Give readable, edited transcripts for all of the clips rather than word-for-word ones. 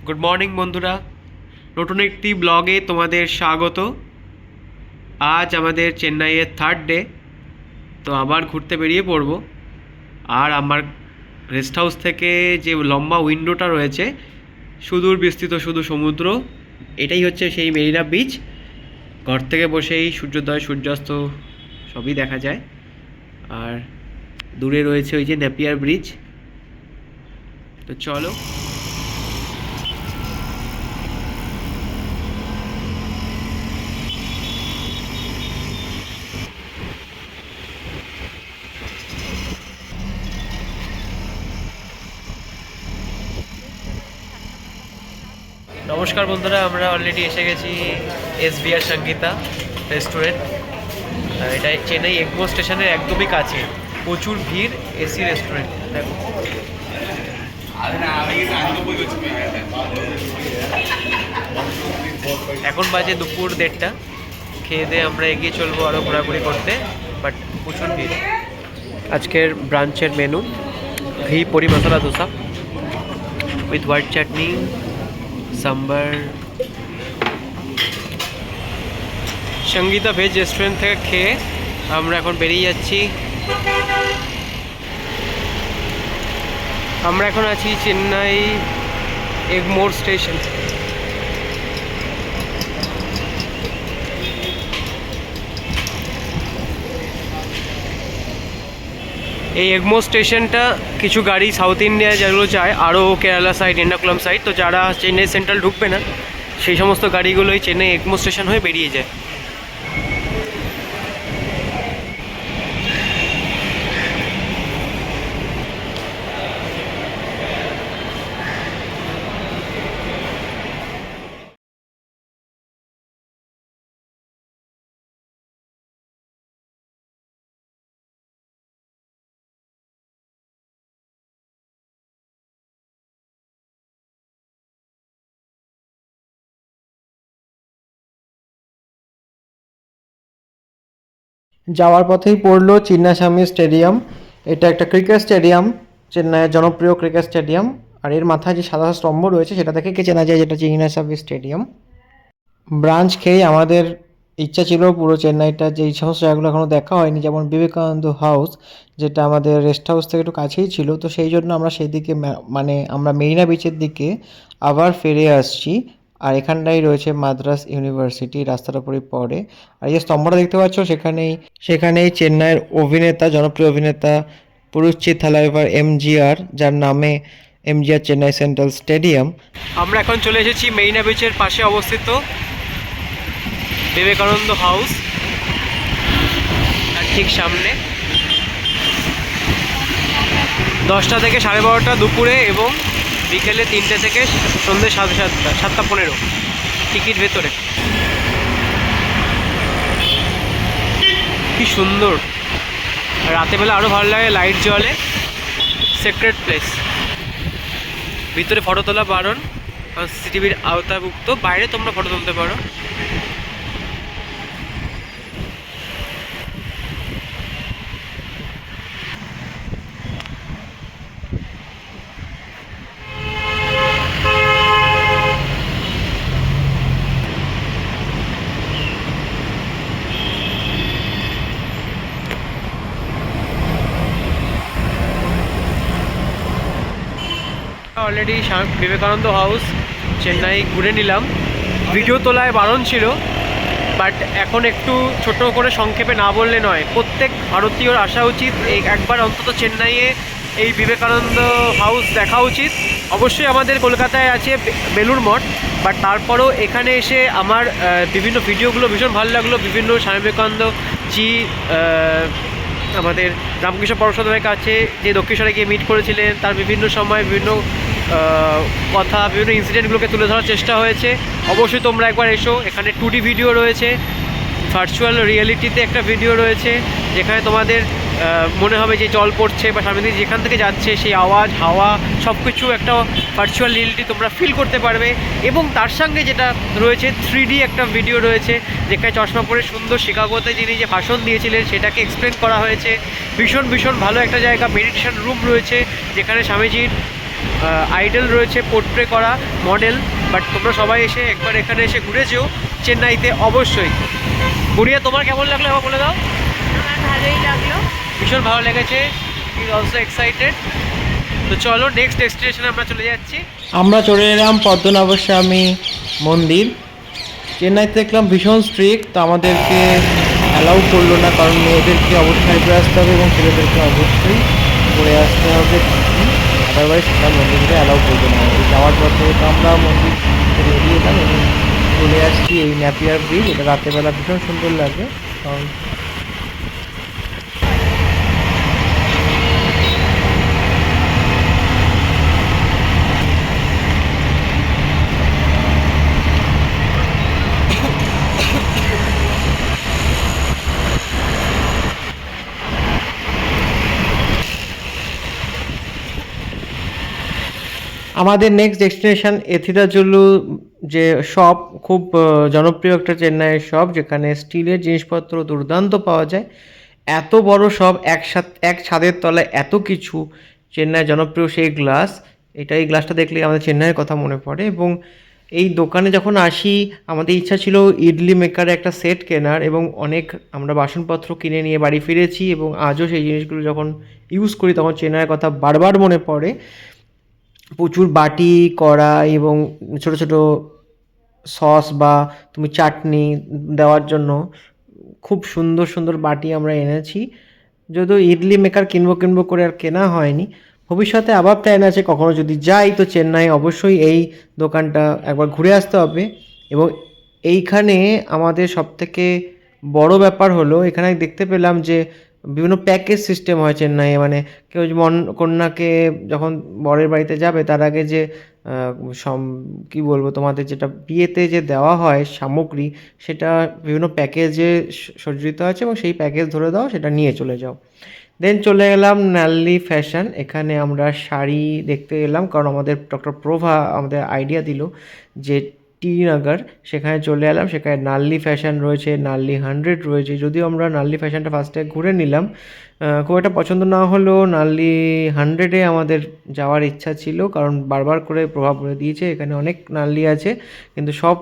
Good morning বন্ধুরা, নতুন একটি ব্লগে তোমাদের স্বাগত। আজ আমাদের চেন্নাইয়ের থার্ড ডে, তো আবার ঘুরতে বেরিয়ে পড়ব। আর আমার রেস্ট হাউস থেকে যে লম্বা উইন্ডোটা রয়েছে, সুদূর বিস্তৃত শুধু সমুদ্র। এটাই হচ্ছে সেই মেরিনা বিচ। ঘর থেকে বসেই সূর্যোদয় সূর্যাস্ত সবই দেখা যায়। আর দূরে রয়েছে ওই যে নেপিয়ার ব্রিজ। তো চলো। নমস্কার বন্ধুরা, আমরা অলরেডি এসে গেছি SBR সঙ্গীতা রেস্টুরেন্ট। এটা চেন্নাই এগমোর স্টেশনের একদমই কাছে। প্রচুর ভিড়, এসি রেস্টুরেন্ট। দেখো, এখন বাজে দুপুর 1:30। খেয়ে দিয়ে আমরা এগিয়ে চলবো আরও ঘোরাঘুরি করতে, বাট প্রচুর ভিড়। আজকের ব্রাঞ্চের menu: ghee podi masala dosa with white chutney, sambar. Sangeetha veg restaurant থেকে খেয়ে আমরা এখন বেরিয়ে যাচ্ছি। আমরা এখন আছি চেন্নাই এগমোর স্টেশন। এই এগমোর স্টেশনটা কিছু গাড়ি সাউথ ইন্ডিয়া যেগুলো যায়, আরও কেরালা সাইড, এর্নাকুলাম সাইড, তো যারা চেন্নাই সেন্ট্রাল ঢুকবে না সেই সমস্ত গাড়িগুলোই চেন্নাই এগমোর স্টেশন হয়ে বেরিয়ে যায়। যাওয়ার পথেই পড়লো চিন্নাস্বামী স্টেডিয়াম। এটা একটা ক্রিকেট স্টেডিয়াম, চেন্নাইয়ের জনপ্রিয় ক্রিকেট স্টেডিয়াম। আর এর মাথায় যে সাদা স্তম্ভ রয়েছে সেটা দেখে কে চেনা যায় যেটা চিন্নাস্বামী স্টেডিয়াম। ব্রাঞ্চ খেয়ে আমাদের ইচ্ছা ছিল পুরো চেন্নাইটা যে এই সমস্ত জায়গাগুলো এখনও দেখা হয়নি, যেমন বিবেকানন্দ হাউস, যেটা আমাদের রেস্ট হাউস থেকে একটু কাছেই ছিল, তো সেই জন্য আমরা সেই দিকে মানে আমরা মেরিনা বিচের দিকে আবার ফিরে আসছি। আর এখানটাই রয়েছে মাদ্রাস ইউনিভার্সিটি, রাস্তার উপরেই পড়ে। আর এই যে স্তম্ভটা দেখতে পাচ্ছ, সেখানেই চেন্নাইয়ের অভিনেতা, জনপ্রিয় অভিনেতা পুরুষচিত থালাইভার MGR, যার নামে MGR চেন্নাই সেন্ট্রাল স্টেডিয়াম। আমরা এখন চলে এসেছি মেরিনা বিচের পাশে অবস্থিত বিবেকানন্দ হাউস, আর ঠিক সামনে 10টা থেকে 12:30 দুপুরে এবং বিকেলে 3টে থেকে সন্ধ্যে 7:30, 7:15 টিকিট ভেতরে। কি সুন্দর! রাতেবেলা আরও ভালো লাগে, লাইট জ্বলে। Secret place. ভিতরে ফটো তোলা বারণ, সিসিটিভির আওতাভুক্ত। বাইরে তোমরা ফটো তুলতে পারো। অলরেডি বিবেকানন্দ হাউস চেন্নাই ঘুরে নিলাম। ভিডিও তোলায় বারণ ছিল, বাট এখন একটু ছোট করে সংক্ষেপে না বললে নয়। প্রত্যেক ভারতীয়র আসা উচিত, একবার অন্তত চেন্নাইয়ে এই বিবেকানন্দ হাউস দেখা উচিত। অবশ্যই আমাদের কলকাতায় আছে বেলুড় মঠ, বাট তারপরেও এখানে এসে আমার বিভিন্ন ভিডিওগুলো ভীষণ ভালো লাগলো। বিভিন্ন স্বামী বিবেকানন্দ জি আমাদের রামকৃষ্ণ পরমহংসের কাছে যে দক্ষিণেশ্বরে গিয়ে মিট করেছিলেন, তার বিভিন্ন সময় বিভিন্ন কথা, বিভিন্ন ইনসিডেন্টগুলোকে তুলে ধরার চেষ্টা হয়েছে। অবশ্যই তোমরা একবার এসো। এখানে 2D ভিডিও রয়েছে, ভার্চুয়াল রিয়েলিটিতে একটা ভিডিও রয়েছে, যেখানে তোমাদের মনে হবে যে জল পড়ছে বা সামনে দিয়ে যেখান থেকে যাচ্ছে সেই আওয়াজ, হাওয়া সব কিছু একটা ভার্চুয়াল রিয়েলিটি তোমরা ফিল করতে পারবে। এবং তার সঙ্গে যেটা রয়েছে 3D একটা ভিডিও রয়েছে, যেখানে চশমা পরে সুন্দর শিকাগোতে যিনি যে ভাষণ দিয়েছিলেন সেটাকে এক্সপ্লেন করা হয়েছে। ভীষণ ভীষণ ভালো একটা জায়গা। মেডিটেশন রুম রয়েছে, যেখানে স্বামীজির আইডল রয়েছে, পোর্ট্রে করা মডেল। বাট তোমরা সবাই এসে একবার এখানে এসে ঘুরে যেও চেন্নাইতে অবশ্যই। গুড়িয়া তোমার কেমন লাগলো আবার বলে দাও। আমার ভালোই লাগলো। ভীষণ ভালো লেগেছে, ইজ অলসো এক্সাইটেড। তো চলো নেক্সট ডেস্টিনেশনে আমরা চলে যাচ্ছি। আমরা চলে এলাম পদ্মনাভস্বামী মন্দির। চেন্নাইতে দেখলাম ভীষণ স্ট্রিক্ট, তো আমাদেরকে অ্যালাউ করলো না, কারণ মেয়েদেরকে অবশ্যই করে আসতে হবে এবং ছেলেদেরকে অবশ্যই করে আসতে হবে, আদারওয়াইজ সেটা মন্দিরকে অ্যালাউ করবে না। এই যাওয়ার পথে তো আমরা মন্দির থেকে বেরিয়ে এলাম এবং চলে আসছি এই ন্যাপিয়ার ব্রিজ। এটা রাতেরবেলা ভীষণ সুন্দর লাগে, কারণ আমাদের নেক্সট ডেস্টিনেশন এথিরাজুলু, যে শপ খুব জনপ্রিয় একটা চেন্নাইয়ের শপ, যেখানে স্টিলের জিনিসপত্র দুর্দান্ত পাওয়া যায়। এত বড় শপ, এক ছাদের তলায় এত কিছু। চেন্নাই জনপ্রিয় সেই গ্লাস, এই গ্লাসটা দেখলে আমাদের চেন্নাইয়ের কথা মনে পড়ে। এবং এই দোকানে যখন আসি আমাদের ইচ্ছা ছিল ইডলি মেকারে একটা সেট কেনার, এবং অনেক আমরা বাসনপত্র কিনে নিয়ে বাড়ি ফিরেছি, এবং আজও সেই জিনিসগুলো যখন ইউজ করি তখন চেন্নাইয়ের কথা বারবার মনে পড়ে। প্রচুর বাটি, কড়াই এবং ছোট ছোট সস বা তুমি চাটনি দেওয়ার জন্য খুব সুন্দর সুন্দর বাটি আমরা এনেছি। যদিও ইডলি মেকার কিনবো করে আর কেনা হয়নি। ভবিষ্যতে আবার প্ল্যান আছে, কখনো যদি যাই তো চেন্নাই অবশ্যই এই দোকানটা একবার ঘুরে আসতে হবে। এবং এইখানে আমাদের সবথেকে বড় ব্যাপার হলো, এখানে দেখতে পেলাম যে বিভিন্ন প্যাকেজ সিস্টেম হয় চেন্নাইয়ে। মানে কেউ কন্যাকে যখন বরের বাড়িতে যাবে তার আগে যে কী বলবো, তোমাদের যেটা বিয়েতে যে দেওয়া হয় সামগ্রী, সেটা বিভিন্ন প্যাকেজে সজ্জিত আছে, এবং সেই প্যাকেজ ধরে দাও, সেটা নিয়ে চলে যাও। দেন চলে এলাম নাল্লি ফ্যাশন। এখানে আমরা শাড়ি দেখতে এলাম, কারণ আমাদের ডক্টর প্রভা আমাদের আইডিয়া দিল যে টি নগর, সেখানে চলে এলাম। সেখানে নাল্লি ফ্যাশন রয়েছে, নাল্লি 100 রয়েছে। যদিও আমরা নাল্লি ফ্যাশনটা ফার্স্টে ঘুরে নিলাম, খুব একটা পছন্দ না হলেও নাল্লি 100-এ আমাদের যাওয়ার ইচ্ছা ছিল, কারণ বারবার করে প্রভাব বলে দিয়েছে এখানে অনেক নাল্লি আছে, কিন্তু সব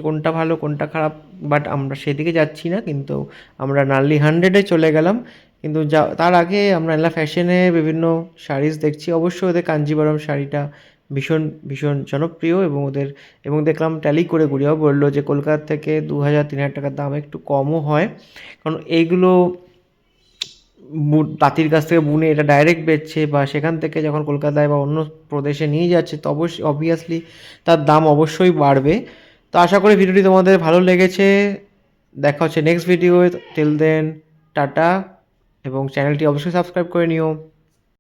কোনটা ভালো কোনটা খারাপ, বাট আমরা সেদিকে যাচ্ছি না। কিন্তু আমরা নাল্লি 100-এ চলে গেলাম। কিন্তু তার আগে আমরা নাল্লা ফ্যাশনে বিভিন্ন শাড়িজ দেখছি। অবশ্যই ওদের কাঞ্জিবরম শাড়িটা ভীষণ ভীষণ জনপ্রিয়, এবং দেখলাম ট্যালি করে গুড়িয়াও বললো যে কলকাতা থেকে 2000-3000 টাকার দাম একটু কমও হয়, কারণ এইগুলো তাঁতির কাছ থেকে বুনে এটা ডাইরেক্ট বেচছে, বা সেখান থেকে যখন কলকাতায় বা অন্য প্রদেশে নিয়ে যাচ্ছে তো অবভিয়াসলি তার দাম অবশ্যই বাড়বে। তো আশা করি ভিডিওটি তোমাদের ভালো লেগেছে। দেখা হচ্ছে next video. Till then tata, এবং চ্যানেলটি অবশ্যই সাবস্ক্রাইব করে নিও।